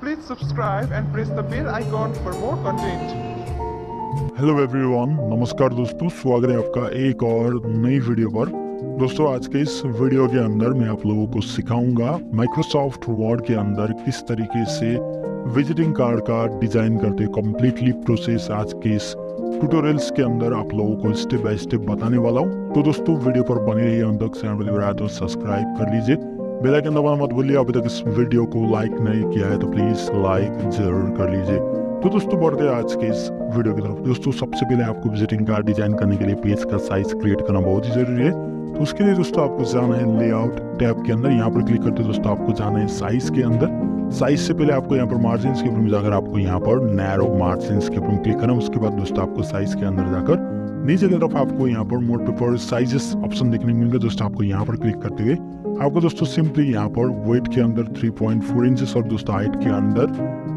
Please subscribe and press the bell icon for more content. Hello everyone, नमस्कार दोस्तों, स्वागत है आपका एक और नई वीडियो पर। दोस्तों, आज के इस वीडियो के अंदर मैं आप लोगों को सिखाऊंगा माइक्रोसॉफ्ट वर्ड के अंदर किस तरीके से विजिटिंग कार्ड का डिजाइन करते कंप्लीटली प्रोसेस आज के इस ट्यूटोरियल्स के अंदर आप लोगों को स्टेप बाय स्टेप बताने वाला हूँ। तो दोस्तों, वीडियो पर बने रहिए अंत तक। चैनल तो सब्सक्राइब कर लीजिए, बेल आइकन दबाना मत भूलिए। अभी तक इस वीडियो को लाइक नहीं किया है तो प्लीज लाइक जरूर कर लीजिए। तो दोस्तों, बढ़ते हैं आज के इस वीडियो की तरफ। दोस्तों, सबसे पहले आपको विजिटिंग कार्ड डिजाइन करने के लिए पेज का साइज क्रिएट करना बहुत ही जरूरी है। तो उसके लिए दोस्तों आपको जाना है लेआउट टैब के अंदर। यहाँ पर क्लिक करते दोस्तों आपको जाना है साइज के अंदर। साइज से पहले आपको यहाँ पर मार्जिन के ऊपर में जाकर आपको यहाँ पर नैरो मार्जिन के ऊपर क्लिक करना। उसके बाद दोस्तों आपको साइज के अंदर जाकर नीचे की तरफ आपको यहाँ पर मोर पेपर साइजेस ऑप्शन देखने को मिलेगा। दोस्तों आपको यहाँ पर क्लिक करते हुए आपको दोस्तों सिंपली यहाँ पर वेट के अंदर 3.4 इंचेस और दोस्तों हाइट के अंदर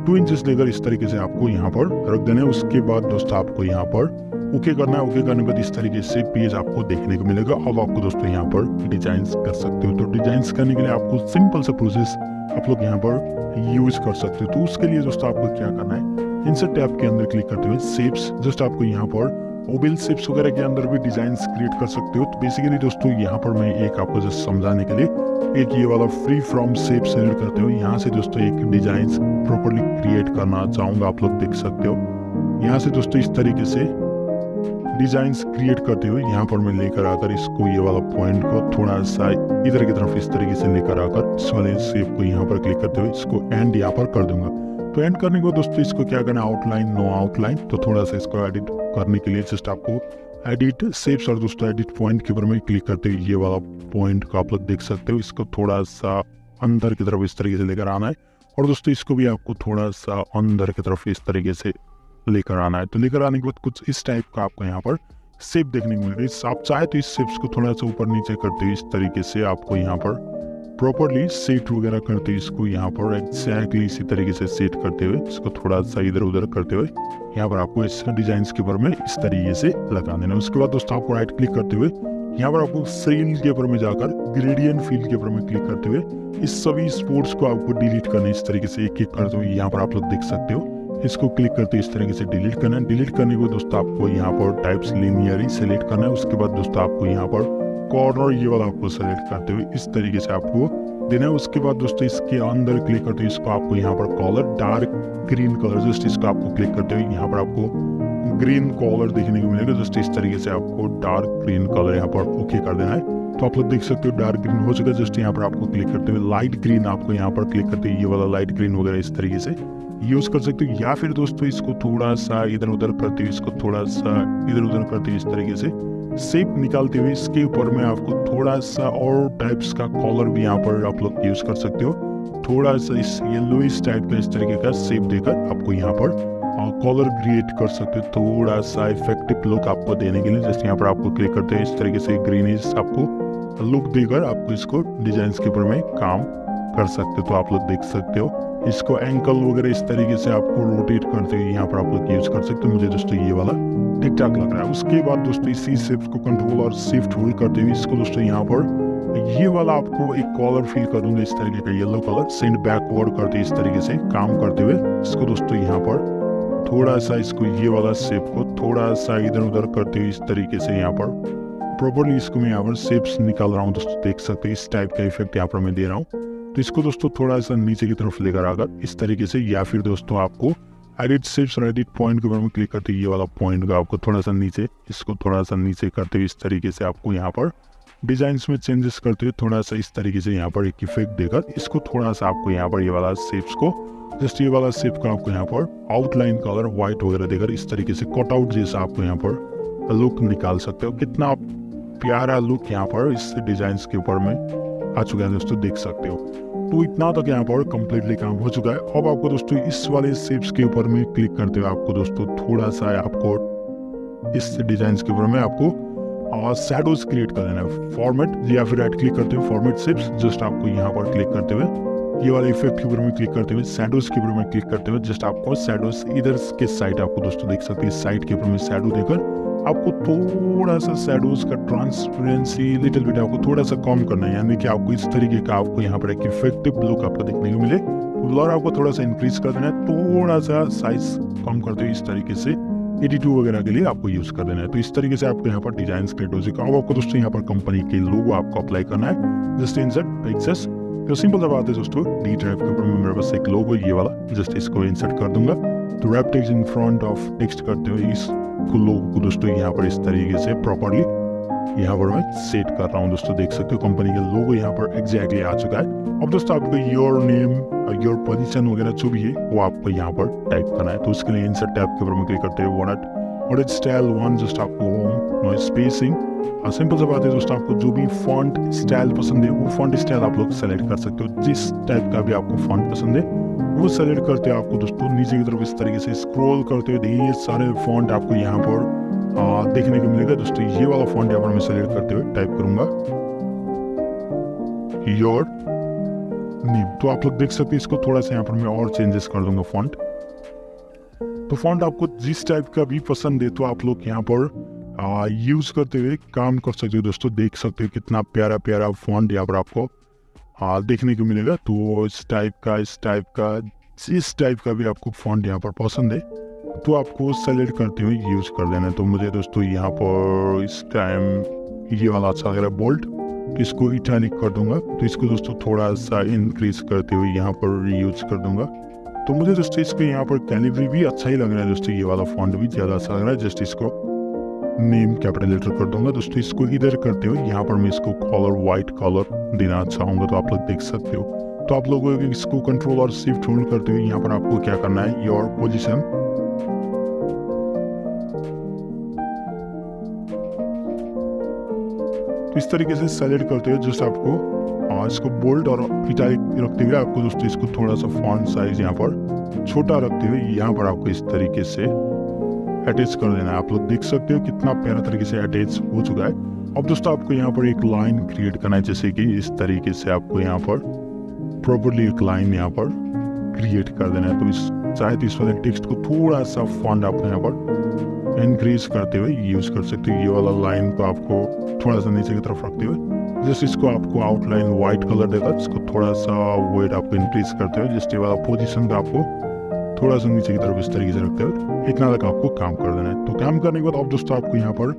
2 इंचेस लेकर इस तरीके से आपको यहाँ पर रख देना है। उसके बाद दोस्तों आपको यहाँ पर ओके करना है। ओके करने के बाद इस तरीके से पेज आपको देखने को मिलेगा। अब आपको दोस्तों यहाँ पर डिजाइन कर सकते हो। तो डिजाइन करने के लिए आपको सिंपल सा प्रोसेस आप लोग यहाँ पर यूज कर सकते हो। तो उसके लिए दोस्तों आपको क्या करना है, इंसर्ट टैब के अंदर क्लिक करते हुए शेप्स, जस्ट आपको यहाँ पर ओवल शेप्स वगैरह के अंदर भी डिजाइन क्रिएट कर सकते हो। तो बेसिकली दोस्तों यहाँ पर मैं एक आपको जस्ट समझाने के लिए एक ये वाला फ्री फ्रॉम शेप सेलेक्ट करते हो। यहाँ से दोस्तों एक डिजाइन प्रॉपर्ली क्रिएट करना चाहूंगा, आप लोग देख सकते हो। यहाँ से दोस्तों इस तरीके से डिजाइन क्रिएट करते हुए यहाँ पर मैं लेकर आकर इसको ये वाला पॉइंट को थोड़ा सा इधर की तरफ इस तरीके से लेकर आकर इस वाले शेप को यहाँ पर क्लिक करते हुए इसको एंड यहाँ पर कर दूंगा। तो एंड करने के बाद दोस्तों इसको क्या करना है, आउटलाइन नो आउटलाइन। तो थोड़ा सा इसको एडिट करने के लिए जस्ट आपको एडिट शेप्स और दोस्तों एडिट पॉइंट के ऊपर में क्लिक करते हुए ये वाला पॉइंट को आप लोग देख सकते हो। इसको थोड़ा सा अंदर की तरफ इस तरीके से लेकर आना है और दोस्तों इसको भी आपको थोड़ा सा अंदर की तरफ इस तरीके से लेकर आना है। तो लेकर आने के बाद कुछ इस टाइप का आपको यहाँ पर शेप देखने को मिलेगा। आप चाहे तो इस शेप्स को थोड़ा सा ऊपर नीचे करते हुए इस तरीके से आपको यहाँ पर प्रॉपर्ली सेट वगैरह करते हुए इसको यहाँ पर एक्जैक्टली इसी तरीके से सेट करते हुए इसको थोड़ा सा इधर उधर करते हुए यहाँ पर आपको इस डिजाइन के ऊपर में इस तरीके से लगा देना। उसके बाद दोस्तों आपको राइट क्लिक करते हुए यहाँ पर आपको सेल के ऊपर में जाकर ग्रेडियंट फील्ड के ऊपर में क्लिक करते हुए इस सभी स्पोर्ट्स को आपको डिलीट करना है। इस तरीके से एक एक करते हुए यहाँ पर आप लोग देख सकते हो। इसको क्लिक करते इस तरीके से डिलीट करना है। डिलीट करने के बाद दोस्तों आपको यहाँ पर टाइप्स लिनियरली सेलेक्ट करना है। उसके बाद दोस्तों आपको यहाँ पर कॉर्नर ये वाला आपको सेलेक्ट करते हुए इस तरीके से आपको देना है। उसके बाद दोस्तों इसके अंदर क्लिक करते हुए इसको आपको यहाँ पर colour dark green colour just इसको आपको क्लिक करते हुए यहाँ पर आपको ग्रीन कलर देखने को मिलेगा। जस्ट इस तरीके से आपको डार्क ग्रीन कलर यहाँ पर ओके कर देना है। तो आप लोग देख सकते हो डार्क ग्रीन हो चुका है। जस्ट यहाँ पर आपको क्लिक करते हुए लाइट ग्रीन आपको यहाँ पर क्लिक करते हुए ये वाला लाइट ग्रीन वगैरह इस तरीके से यूज कर सकते हो। या फिर दोस्तों इसको थोड़ा सा इधर उधर करते हुए इसको थोड़ा सा इधर उधर करते हुए इस तरीके से शेप निकालते हुए इसके ऊपर में आपको थोड़ा सा और टाइप्स का कलर भी यहाँ पर आप लोग यूज कर सकते हो। थोड़ा सा इस येलोइश टाइप का इस तरीके का शेप देकर आपको यहाँ पर कलर क्रिएट कर सकते हो। थोड़ा सा इफेक्टिव लुक आपको देने के लिए जस्ट यहाँ पर आपको क्लिक करते हैं इस तरीके से ग्रीनिश आपको लुक देकर आपको इसको डिजाइन के ऊपर में काम कर सकते हो। तो आप लोग देख सकते हो इसको एंकल वगैरह इस तरीके से आपको रोटेट करते हुए यहाँ पर आप लोग यूज कर सकते हो। मुझे दोस्तों ये वाला ठीक ठाक लग रहा है। उसके बाद दोस्तों इसी शेप्स को कंट्रोल और शिफ्ट होल्ड करते हुए इसको दोस्तों यहाँ पर ये वाला आपको एक कलर फील कर दूंगा इस तरीके का येलो कलर सेंड बैकवर्ड करते इस तरीके से काम करते हुए इसको दोस्तों यहाँ पर थोड़ा सा इसको ये वाला शेप को थोड़ा सा इधर उधर करते हुए इस तरीके से यहाँ पर प्रॉपर्ली इसको मैं यहाँ पर शेप्स निकाल रहा हूँ। दोस्तों देख सकते हैं इस टाइप का इफेक्ट यहाँ पर मैं दे रहा हूँ। तो इसको दोस्तों थोड़ा सा नीचे की तरफ लेकर आकर इस तरीके से या फिर दोस्तों आपको एडिट शेप्स और एडिट पॉइंट के ऊपर में क्लिक करते ये वाला पॉइंट का आपको थोड़ा सा नीचे इसको थोड़ा सा नीचे करते हुए इस तरीके से आपको यहाँ पर डिजाइन्स में चेंजेस करते हुए थोड़ा सा इस तरीके से यहाँ पर एक इफेक्ट देकर इसको थोड़ा सा आपको यहाँ पर ये वाला शेप्स को जस्ट ये वाला शेप का आपको यहाँ पर आउटलाइन कलर व्हाइट वगैरह देकर इस तरीके से कटआउट जैसा आपको यहाँ पर लुक निकाल सकते हो। कितना प्यारा लुक यहाँ पर इस डिजाइन के ऊपर में आ चुका है दोस्तों, देख सकते हो। तो इतना तक यहाँ पर कंप्लीटली काम हो चुका है। अब आपको दोस्तों इस वाले शेप्स के ऊपर में क्लिक करते हुए आपको दोस्तों थोड़ा सा आपको इस डिजाइन के ऊपर में आपको शैडोज क्रिएट कर देना है। फॉर्मेट या फिर राइट क्लिक करते हुए फॉर्मेट शेप्स जस्ट आपको यहाँ पर क्लिक करते हुए ये वाले इफेक्ट के ऊपर में क्लिक करते हुए शैडोज के ऊपर में क्लिक करते हुए जस्ट आपको शैडोज इधर के साइड आपको दोस्तों देख सकते हैं साइड के ऊपर में शैडो देकर आपको थोड़ा सा शैडोज का ट्रांसपेरेंसी लिटिल बिट आपको थोड़ा सा कम करना है, यानी कि आपको इस तरीके का आपको यहाँ पर एक इफेक्टिव लुक आपको देखने को मिले। ब्लर आपको थोड़ा सा इंक्रीज कर देना है, थोड़ा सा साइज कम करते हुए इस तरीके से 82 वगैरह के लिए आपको यूज कर देना है। तो इस तरीके से आपको यहाँ पर डिजाइन क्रिएट हो जाएगा। अब आपको दोस्तों यहाँ पर कंपनी के लोगो आपको अप्लाई करना है। जस्ट इंसर्ट एक्सेस, तो सिंपल सा बात है दोस्तों, डी ड्राइव के ऊपर मेरे पास एक लोगो ये वाला, जस्ट इसको इंसर्ट कर दूंगा। तो wrap text in front of text करते हुए इस लोगो को दोस्तों यहाँ पर इस तरीके से प्रॉपरली यहाँ पर मैं सेट कर रहा हूँ। दोस्तों देख सकते हो कंपनी का लोगो यहाँ पर एग्जैक्टली आ चुका है। अब दोस्तों आपको योर नेम और योर पोजीशन वगैरह जो भी है वो आपको यहाँ पर टाइप करना है। तो उसके लिए इंसर्ट टैब के ऊपर में क्लिक करते हुए व्हाट स्टाइल वन, जस्ट आपको होम नो स्पेसिंग। सिंपल सा बात है दोस्तों, आपको जो भी फॉन्ट स्टाइल पसंद है वो फॉन्ट स्टाइल आप लोग सेलेक्ट कर सकते हो। जिस टाइप का भी आपको फॉन्ट पसंद है वो सेलेक्ट करते हो। आपको दोस्तों नीचे की तरफ इस तरीके से स्क्रॉल करते हुए ढेर सारे फॉन्ट आपको यहाँ पर देखने को मिलेगा। दोस्तों ये वाला फॉन्ट यहाँ पर मैं सेलेक्ट करते हुए टाइप करूंगा योर नेम। तो आप लोग देख सकते हैं, इसको थोड़ा सा यहाँ पर मैं और चेंजेस कर दूंगा फॉन्ट। तो फॉन्ट आपको जिस टाइप का भी पसंद है तो आप लोग यहाँ पर यूज करते हुए काम कर सकते हो। दोस्तों देख सकते हो कितना प्यारा प्यारा फॉन्ट यहाँ पर आपको देखने को मिलेगा। तो इस टाइप का जिस टाइप का भी आपको फॉन्ट यहाँ पर पसंद है तो आपको सेलेक्ट करते हुए यूज कर देना है। तो मुझे दोस्तों यहाँ पर इस टाइम ये वाला अच्छा लग रहा है बोल्ड, तो इसको इटैलिक कर दूंगा। तो इसको दोस्तों थोड़ा सा इंक्रीज करते हुए यहाँ पर यूज कर दूंगा। तो मुझे दोस्तों इसको यहाँ पर कैलिब्री भी अच्छा ही लग रहा है। दोस्तों ये वाला फॉन्ट भी ज़्यादा अच्छा लग रहा है। जस्ट इसको नेम कैपिटल लेटर कर दूंगा। दोस्तों इसको इधर करते हुए यहाँ पर मैं इसको कलर वाइट कलर देना चाहूँगा। तो आप लोग देख सकते हो। तो आप लोगों को इसको कंट्रोल और शिफ्ट होल्ड करते हुए यहाँ पर आपको क्या करना है, योर पोजिशन, तो इस तरीके से सेलेक्ट करते हुए जस्ट आपको इसको बोल्ड और इटैलिक रखते हुए आपको दोस्तों इसको थोड़ा सा फॉन्ट साइज यहाँ पर छोटा रखते हुए यहाँ पर आपको इस तरीके से अटैच कर देना है। आप लोग देख सकते हो कितना प्यारा तरीके से अटैच हो चुका है। अब दोस्तों आपको यहाँ पर एक लाइन क्रिएट करना है, जैसे कि इस तरीके से आपको यहाँ पर प्रॉपरली एक लाइन यहाँ पर क्रिएट कर देना है। तो इस चाहे तो इस वाले टेक्स्ट को थोड़ा सा फॉन्ट आपको यहाँ पर इंक्रीज करते हुए यूज कर सकते हो। ये वाला लाइन को आपको थोड़ा सा नीचे की तरफ रखते हुए जस्ट इसको आपको आउटलाइन व्हाइट कलर देगा, इसको थोड़ा सा वेट आपको इंक्रीज करते हुए जस्ट ये वाला पोजीशन का आपको थोड़ा सा नीचे की तरफ इस तरीके से रखते हुए इतना तक आपको काम कर देना है। तो काम करने के बाद अब दोस्तों आपको यहाँ पर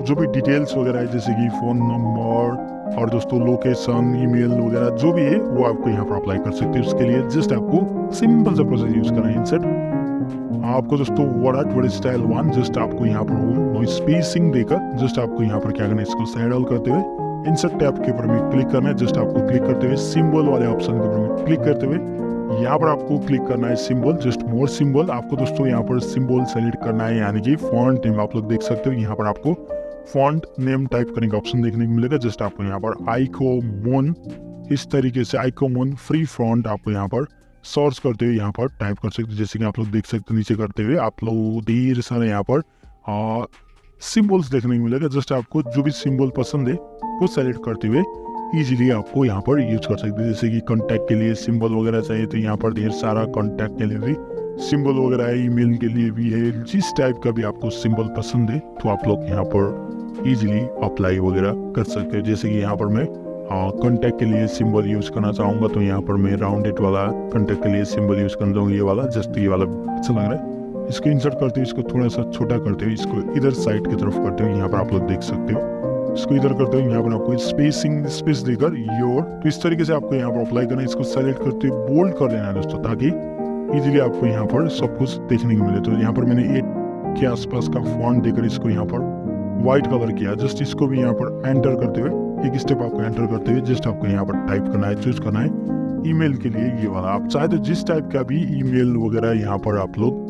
जो भी डिटेल्स वगैरह है, जैसे कि फोन नंबर और दोस्तों लोकेशन, ईमेल वगैरह जो भी है वो आपको यहाँ पर अप्लाई कर सकते हो। उसके लिए जस्ट आपको सिंपल सा प्रोसेस यूज करना है। इंसर्ट आपको दोस्तों वर्ड स्टाइल वन, जस्ट आपको यहाँ पर नो स्पेसिंग देकर जस्ट आपको यहाँ पर क्या करना है, इसको सैडल करते हुए इंसर्ट टैब के ऊपर में क्लिक करना है। जस्ट आपको क्लिक करते हुए सिंबल वाले ऑप्शन के ऊपर में क्लिक करते हुए यहाँ पर आपको क्लिक करना है सिंबल, जस्ट मोर सिंबल। आपको दोस्तों यहाँ पर सिंबल सेलेक्ट करना है, यानी कि फॉन्ट नेम। आप लोग देख सकते हो यहाँ पर आपको फॉन्ट नेम टाइप करने का ऑप्शन देखने को मिलेगा। जस्ट आपको यहाँ पर आइकोमोन, इस तरीके से आइकोमोन फ्री फॉन्ट आपको यहाँ पर सर्च करते हुए यहाँ पर टाइप कर सकते हो। जैसे कि आप लोग देख सकते हो नीचे करते हुए आप लोग ढेर सारे यहाँ पर सिंबल्स देखने को मिलेगा। जस्ट आपको जो भी सिंबल पसंद है वो सेलेक्ट करते हुए इजीली आपको यहाँ पर यूज कर सकते हैं। जैसे कि कॉन्टैक्ट के लिए सिंबल वगैरह चाहिए तो यहाँ पर ढेर सारा कॉन्टैक्ट के लिए भी सिंबल वगैरह है, ईमेल के लिए भी है। जिस टाइप का भी आपको सिंबल पसंद है तो आप लोग यहाँ पर इजीली अप्लाई वगैरह कर सकते हैं। जैसे कि यहाँ पर मैं कॉन्टैक्ट के लिए सिंबल यूज करना चाहूँगा तो यहाँ पर मैं राउंडेड वाला कॉन्टैक्ट के लिए सिंबल यूज करना चाहूँगा, ये वाला। जस्ट ये वाला अच्छा लग रहा है। इसको इंसर्ट करते हुए इसको थोड़ा सा छोटा करते हुए इसको इधर साइड की तरफ करते हुए यहाँ पर आप लोग देख सकते हो। इसको इधर करते हुए यहाँ पर आपको स्पेस देकर योर, तो इस तरीके से आपको यहाँ पर अप्लाई करना है। इसको सेलेक्ट करते हुए बोल्ड कर देना है दोस्तों, ताकि इजीली आपको यहाँ पर सब कुछ देखने को मिले। तो यहाँ पर मैंने 8 के आसपास का फॉन्ट देकर इसको यहाँ पर व्हाइट कलर किया। जस्ट इसको भी यहाँ पर एंटर करते हुए एक स्टेप आपको एंटर करते हुए जस्ट आपको यहाँ पर टाइप करना है, चूज करना है ईमेल के लिए ये वाला। आप चाहे तो जिस टाइप का भी ईमेल वगैरह यहाँ पर आप लोग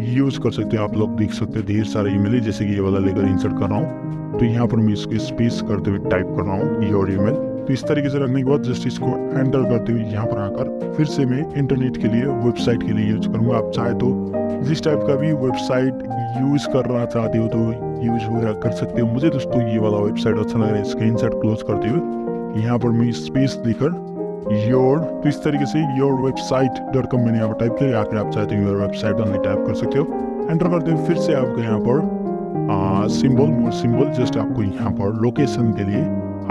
यूज कर सकते हो। आप लोग देख सकते हो ढेर सारे ईमेल है, जैसे कि ये वाला लेकर इंसर्ट कर रहा हूँ तो यहाँ पर मैं इसको स्पेस करते हुए टाइप कर रहा हूँ योर ईमेल। तो इस तरीके से रखने के बाद जस्ट इसको एंटर करते हुए यहाँ पर आकर फिर से मैं इंटरनेट के लिए, वेबसाइट के लिए यूज करूँगा। आप चाहे तो जिस टाइप का भी वेबसाइट यूज करना चाहते हो तो यूज वगैरह कर सकते हो। मुझे दोस्तों ये वाला वेबसाइट अच्छा लग रहा है। इसका इंसर्ट क्लोज करते हुए यहाँ पर मैं स्पेस देकर योर, तो इस तरीके से yourwebsite.com मैंने यहाँ पर टाइप किया। आकर आप चाहते हो योर वेबसाइट टाइप कर सकते हो। एंटर करते हुए फिर से आपको यहाँ पर सिंबल, मोर सिंबल, जस्ट आपको यहाँ पर लोकेशन के लिए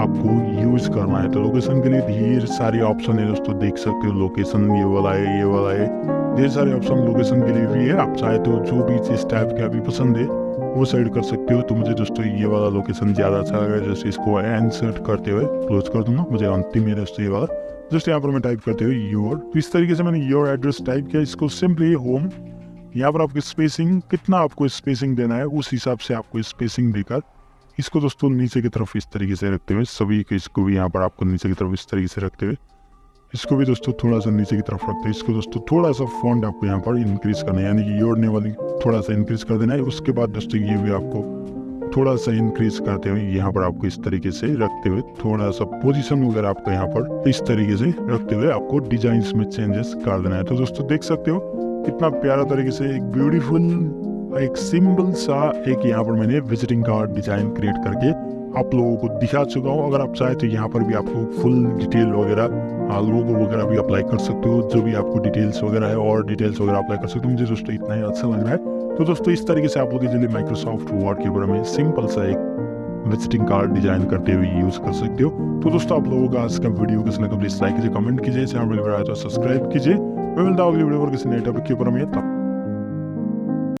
आपको यूज करना है। तो लोकेशन के लिए ढेर सारे ऑप्शन है दोस्तों, देख सकते हो लोकेशन ये वाला है, ये वाला है, ढेर सारे ऑप्शन लोकेशन के लिए भी है। आप चाहे तो जो भी जिस टाइप का भी पसंद है वो सेट कर सकते हो। तो मुझे दोस्तों ये वाला लोकेशन ज़्यादा अच्छा लगा, जैसे इसको इंसर्ट करते हुए क्लोज कर दूंगा, मुझे अंतिम है दोस्तों ये वाला। दोस्तों यहाँ पर मैं टाइप करते हुए योर, तो इस तरीके से मैंने योर एड्रेस टाइप किया। इसको सिंपली होम, यहाँ पर आपकी स्पेसिंग कितना आपको स्पेसिंग देना है उस हिसाब से आपको स्पेसिंग देकर इसको दोस्तों नीचे की तरफ इस तरीके से रखते हुए, सभी को इसको भी यहाँ पर आपको नीचे की तरफ इस तरीके से रखते हुए, इसको भी दोस्तों थोड़ा सा नीचे की तरफ रखते हैं। इसको दोस्तों थोड़ा सा फॉन्ट आपको यहाँ पर इंक्रीज करना है, यानी कि योड़ने वाली थोड़ा सा इंक्रीज कर देना है। उसके बाद दोस्तों ये भी आपको थोड़ा सा इंक्रीज करते हुए यहाँ पर आपको इस तरीके से रखते हुए थोड़ा सा पोजीशन वगैरह आपको यहाँ पर इस तरीके से रखते हुए आपको डिजाइन में चेंजेस कर देना है। तो दोस्तों देख सकते हो कितना प्यारा तरीके से एक ब्यूटीफुल एक सिंपल सा एक यहाँ पर मैंने विजिटिंग कार्ड डिजाइन क्रिएट करके आप लोगों को दिखा चुका हूँ। अगर आप चाहे तो यहाँ पर भी आपको फुल डिटेल वगैरह लोगो वगैरह भी अप्लाई कर सकते हो, जो भी आपको डिटेल्स वगैरह है और डिटेल्स वगैरह अप्लाई कर सकते हो। मुझे दोस्तों इतना ही अच्छा लग रहा है। तो दोस्तों इस तरीके से आप लोग इजीली माइक्रोसॉफ्ट वर्ड के बारे में सिंपल सा एक विजिटिंग कार्ड डिजाइन करते हुए यूज कर सकते हो। तो दोस्तों आप लोगों का आज का वीडियो कैसा लगा प्लीज लाइक कीजिए, कमेंट कीजिए, चैनल पर सब्सक्राइब कीजिए। मैं मिलता हूं अगली वीडियो पर किसी नए टॉपिक के ऊपर में। तब